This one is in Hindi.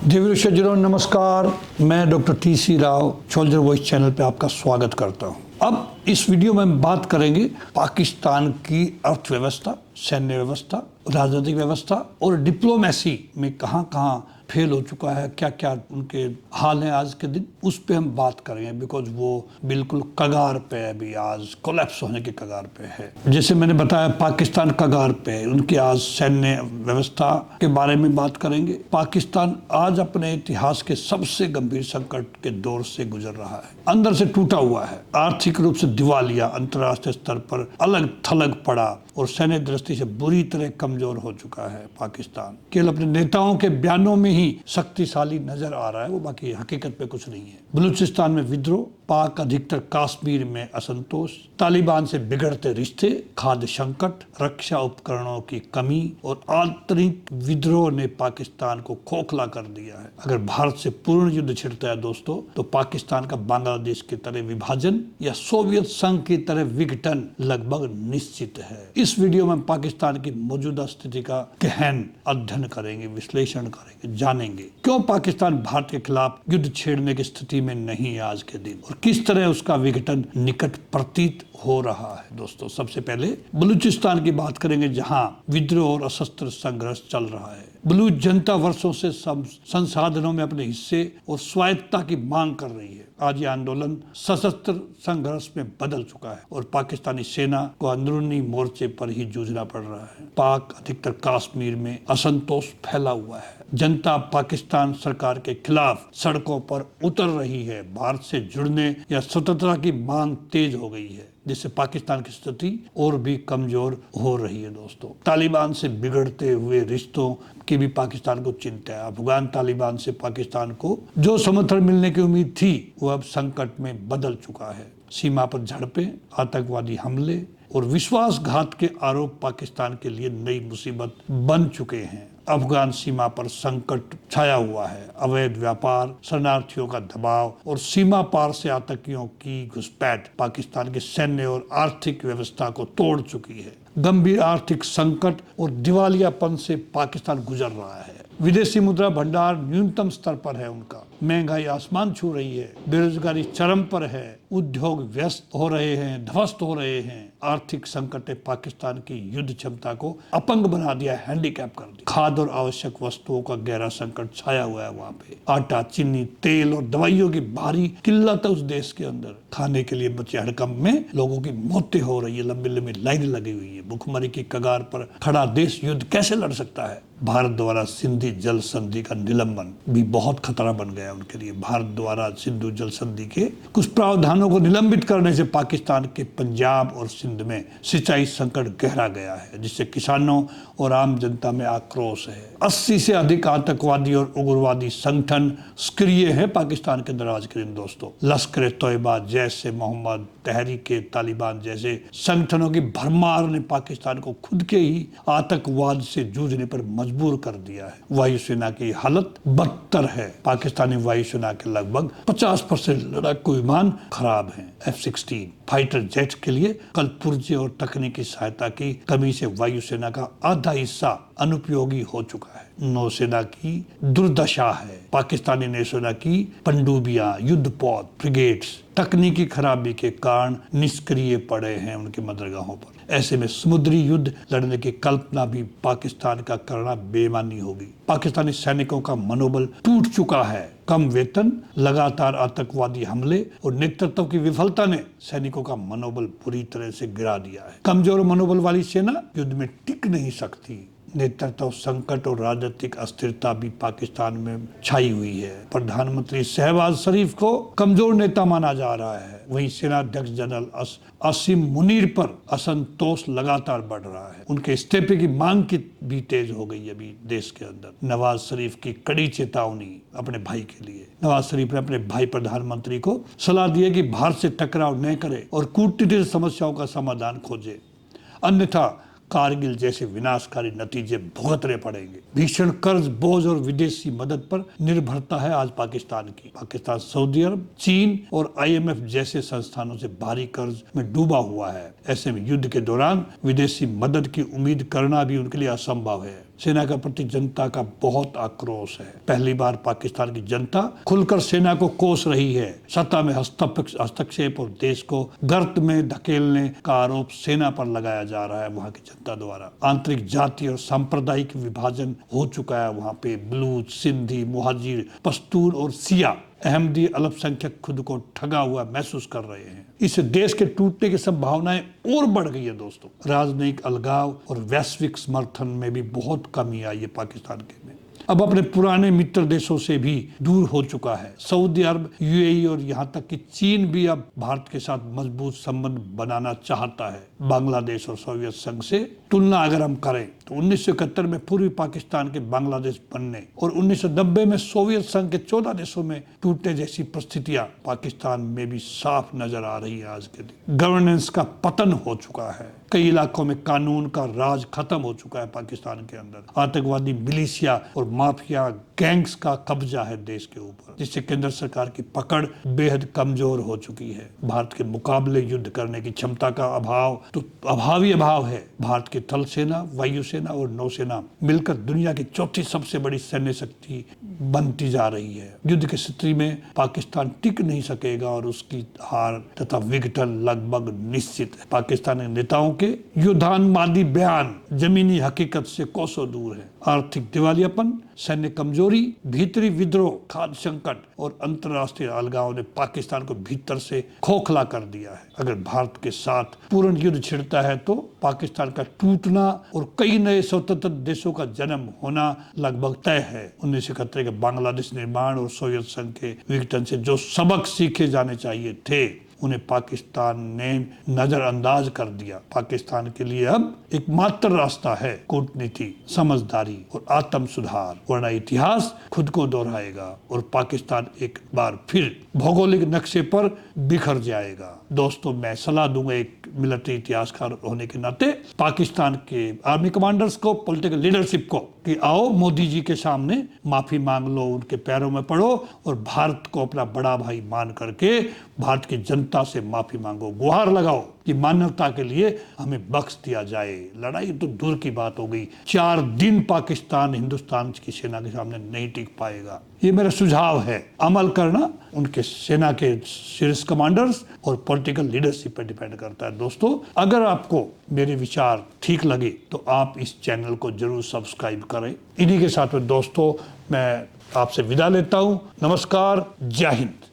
देवी सज्जनों नमस्कार। मैं doctor TC. Rao soldier voice channel पे आपका स्वागत करता हूँ। अब इस वीडियो में हम बात करेंगे पाकिस्तान की अर्थव्यवस्था, सैन्य व्यवस्था, राजनीतिक व्यवस्था और डिप्लोमेसी में कहाँ फेल हो चुका है, क्या क्या उनके हाल है आज के दिन, उस पे हम बात करेंगे। बिकॉज वो बिल्कुल कगार पे है, अभी आज कोलैप्स होने के कगार पे है। जैसे मैंने बताया पाकिस्तान कगार पे है, उनकी आज सैन्य व्यवस्था के बारे में बात करेंगे। पाकिस्तान आज अपने इतिहास के सबसे गंभीर संकट के दौर से गुजर रहा है, अंदर से टूटा हुआ है, आर्थिक रूप से दिवालिया, अंतर्राष्ट्रीय स्तर पर अलग थलग पड़ा और सैन्य दृष्टि से बुरी तरह कमजोर हो चुका है। पाकिस्तान केवल अपने नेताओं के बयानों में ही शक्तिशाली नजर आ रहा है, वो बाकी हकीकत पे कुछ नहीं है। बलूचिस्तान में विद्रोह, पाक अधिकतर कश्मीर में असंतोष, तालिबान से बिगड़ते रिश्ते, खाद्य संकट, रक्षा उपकरणों की कमी और आंतरिक विद्रोह ने पाकिस्तान को खोखला कर दिया है। अगर भारत से पूर्ण युद्ध छिड़ता है दोस्तों, तो पाकिस्तान का बांग्लादेश की तरह विभाजन या सोवियत संघ की तरह विघटन लगभग निश्चित है। इस वीडियो में पाकिस्तान की मौजूदा स्थिति का गहन अध्ययन करेंगे, विश्लेषण करेंगे, जानेंगे क्यों पाकिस्तान भारत के खिलाफ युद्ध छेड़ने की स्थिति में नहीं है आज के दिन, और किस तरह उसका विघटन निकट प्रतीत हो रहा है। दोस्तों सबसे पहले बलूचिस्तान की बात करेंगे, जहां विद्रोह और सशस्त्र संघर्ष चल रहा है। बलूच जनता वर्षों से संसाधनों में अपने हिस्से और स्वायत्तता की मांग कर रही है। आज यह आंदोलन सशस्त्र संघर्ष में बदल चुका है और पाकिस्तानी सेना को अंदरूनी मोर्चे पर ही जूझना पड़ रहा है। पाक अधिकतर कश्मीर में असंतोष फैला हुआ है। जनता पाकिस्तान सरकार के खिलाफ सड़कों पर उतर रही है। भारत से जुड़ने या स्वतंत्रता की मांग तेज हो गई है, जिससे पाकिस्तान की स्थिति और भी कमजोर हो रही है। दोस्तों तालिबान से बिगड़ते हुए रिश्तों की भी पाकिस्तान को चिंता है। अफगान तालिबान से पाकिस्तान को जो समर्थन मिलने की उम्मीद थी, वो अब संकट में बदल चुका है। सीमा पर झड़पें, आतंकवादी हमले और विश्वासघात के आरोप पाकिस्तान के लिए नई मुसीबत बन चुके हैं। अफगान सीमा पर संकट छाया हुआ है। अवैध व्यापार, शरणार्थियों का दबाव और सीमा पार से आतंकियों की घुसपैठ पाकिस्तान के सैन्य और आर्थिक व्यवस्था को तोड़ चुकी है। गंभीर आर्थिक संकट और दिवालियापन से पाकिस्तान गुजर रहा है। विदेशी मुद्रा भंडार न्यूनतम स्तर पर है उनका, महंगाई आसमान छू रही है, बेरोजगारी चरम पर है, उद्योग व्यस्त हो रहे हैं, ध्वस्त हो रहे हैं। आर्थिक संकट ने पाकिस्तान की युद्ध क्षमता को अपंग बना दिया, हैंडीकैप कर दिया। खाद्य और आवश्यक वस्तुओं का गहरा संकट छाया हुआ है वहाँ पे। आटा, चीनी, तेल और दवाइयों की भारी किल्लत है उस देश के अंदर। खाने के लिए बचे हड़कंप में लोगों की मौतें हो रही है, लंबी लंबी लाइन लगी हुई है। भुखमरी की कगार पर खड़ा देश युद्ध कैसे लड़ सकता है? भारत द्वारा सिंधु जल संधि का निलंबन भी बहुत खतरा बन गया उनके लिए। भारत द्वारा सिंधु जल संधि के कुछ प्रावधानों को निलंबित करने से पाकिस्तान के पंजाब और सिंध में सिंचाई संकट गहरा गया है, जिससे किसानों और आम जनता में आक्रोश है। 80 से अधिक आतंकवादी और उग्रवादी संगठन सक्रिय है पाकिस्तान के अंदर आज के दिन। दोस्तों लश्कर तैयबा, जैश-ए मोहम्मद, तहरीक तालिबान जैसे संगठनों की भरमार ने पाकिस्तान को खुद के ही आतंकवाद से जूझने पर मजबूर कर दिया है। वायुसेना की हालत बदतर है। पाकिस्तानी वायुसेना के लगभग 50% लड़ाकू विमान खराब हैं। F-16 फाइटर जेट के लिए कल पुर्जे और तकनीकी सहायता की कमी से वायुसेना का आधा हिस्सा अनुपयोगी हो चुका है। नौसेना की दुर्दशा है। पाकिस्तानी नौसेना की पनडुब्बियां, युद्धपोत, फ्रिगेट्स तकनीकी खराबी के कारण निष्क्रिय पड़े हैं उनके बंदरगाहों पर। ऐसे में समुद्री युद्ध लड़ने की कल्पना भी पाकिस्तान का करना बेईमानी होगी। पाकिस्तानी सैनिकों का मनोबल टूट चुका है। कम वेतन, लगातार आतंकवादी हमले और नेतृत्व की विफलता ने सैनिकों का मनोबल पूरी तरह से गिरा दिया है। कमजोर मनोबल वाली सेना युद्ध में टिक नहीं सकती। नेतृत्व संकट और राजनीतिक अस्थिरता भी पाकिस्तान में छाई हुई है। प्रधानमंत्री शहबाज शरीफ को कमजोर नेता माना जा रहा है। वहीं सेनाध्यक्ष जनरल असीम मुनीर पर असंतोष लगातार बढ़ रहा है। उनके इस्तीफे की मांग की भी तेज हो गई है अभी देश के अंदर। नवाज शरीफ की कड़ी चेतावनी अपने भाई के लिए। नवाज शरीफ ने अपने भाई प्रधानमंत्री को सलाह दी है कि भारत से टकराव न करे और कूटनीतिक समस्याओं का समाधान खोजे, अन्यथा कारगिल जैसे विनाशकारी नतीजे भुगतने पड़ेंगे। भीषण कर्ज बोझ और विदेशी मदद पर निर्भरता है आज पाकिस्तान की। पाकिस्तान सऊदी अरब, चीन और IMF जैसे संस्थानों से भारी कर्ज में डूबा हुआ है। ऐसे में युद्ध के दौरान विदेशी मदद की उम्मीद करना भी उनके लिए असंभव है। सेना के प्रति जनता का बहुत आक्रोश है। पहली बार पाकिस्तान की जनता खुलकर सेना को कोस रही है। सत्ता में हस्तक्षेप और देश को गर्त में धकेलने का आरोप सेना पर लगाया जा रहा है वहां की जनता द्वारा। आंतरिक जाति और सांप्रदायिक विभाजन हो चुका है वहां पे। बलूच, सिंधी, मुहाजिर, पश्तून और सिया अहमदी अल्पसंख्यक खुद को ठगा हुआ महसूस कर रहे हैं। इससे देश के टूटने की संभावनाएं और बढ़ गई है दोस्तों। राजनयिक अलगाव और वैश्विक समर्थन में भी बहुत कमी आई है पाकिस्तान के में। अब अपने पुराने मित्र देशों से भी दूर हो चुका है। सऊदी अरब, यूएई और यहाँ तक कि चीन भी अब भारत के साथ मजबूत संबंध बनाना चाहता है। बांग्लादेश और सोवियत संघ से तुलना अगर हम करें तो 1971 में पूर्वी पाकिस्तान के बांग्लादेश बनने और 1990 में सोवियत संघ के 14 देशों में टूटने जैसी परिस्थितियां पाकिस्तान में भी साफ नजर आ रही है। आज के दिन गवर्नेंस का पतन हो चुका है। कई इलाकों में कानून का राज खत्म हो चुका है पाकिस्तान के अंदर। आतंकवादी मिलिशिया और माफिया गैंग्स का कब्जा है देश के ऊपर, जिससे केंद्र सरकार की पकड़ बेहद कमजोर हो चुकी है। भारत के मुकाबले युद्ध करने की क्षमता का अभाव तो अभाव ही अभाव है। भारत की थल सेना, वायु सेना और नौसेना मिलकर दुनिया की चौथी सबसे बड़ी सैन्य शक्ति बनती जा रही है। युद्ध की स्थिति में पाकिस्तान टिक नहीं सकेगा और उसकी हार तथा विघटन लगभग निश्चित है। पाकिस्तानी नेताओं के युद्धान्मादी बयान जमीनी हकीकत से कोसों दूर है। आर्थिक दिवालियापन, सैन्य कमजोरी, भीतरी विद्रोह, खाद्य संकट और अंतर्राष्ट्रीय अलगाव ने पाकिस्तान को भीतर से खोखला कर दिया है। अगर भारत के साथ पूर्ण युद्ध छिड़ता है तो पाकिस्तान का टूटना और कई नए स्वतंत्र देशों का जन्म होना लगभग तय है। 1971 के बांग्लादेश निर्माण और सोवियत संघ के विघटन से जो सबक सीखे जाने चाहिए थे उन्हें पाकिस्तान ने नजरअंदाज कर दिया। पाकिस्तान के लिए अब एकमात्र रास्ता है कूटनीति, समझदारी और आत्म सुधार, वरना इतिहास खुद को दोहराएगा और पाकिस्तान एक बार फिर भौगोलिक नक्शे पर बिखर जाएगा। दोस्तों, मैं सलाह दूंगा एक मिलिट्री इतिहासकार होने के नाते पाकिस्तान के आर्मी कमांडर्स को, पॉलिटिकल लीडरशिप को, कि आओ मोदी जी के सामने माफी मांग लो, उनके पैरों में पड़ो और भारत को अपना बड़ा भाई मान करके भारत की जनता से माफी मांगो, गुहार लगाओ कि मानवता के लिए हमें बख्श दिया जाए। लड़ाई तो दूर की बात हो गई, 4 दिन पाकिस्तान हिंदुस्तान की सेना के सामने नहीं टिक पाएगा। ये मेरा सुझाव है। अमल करना उनके सेना के शीर्ष कमांडर्स और पॉलिटिकल लीडरशिप पर डिपेंड करता है। दोस्तों, अगर आपको मेरे विचार ठीक लगे तो आप इस चैनल को जरूर सब्सक्राइब करें। इन्हीं के साथ में दोस्तों मैं आपसे विदा लेता हूं। नमस्कार, जय हिंद।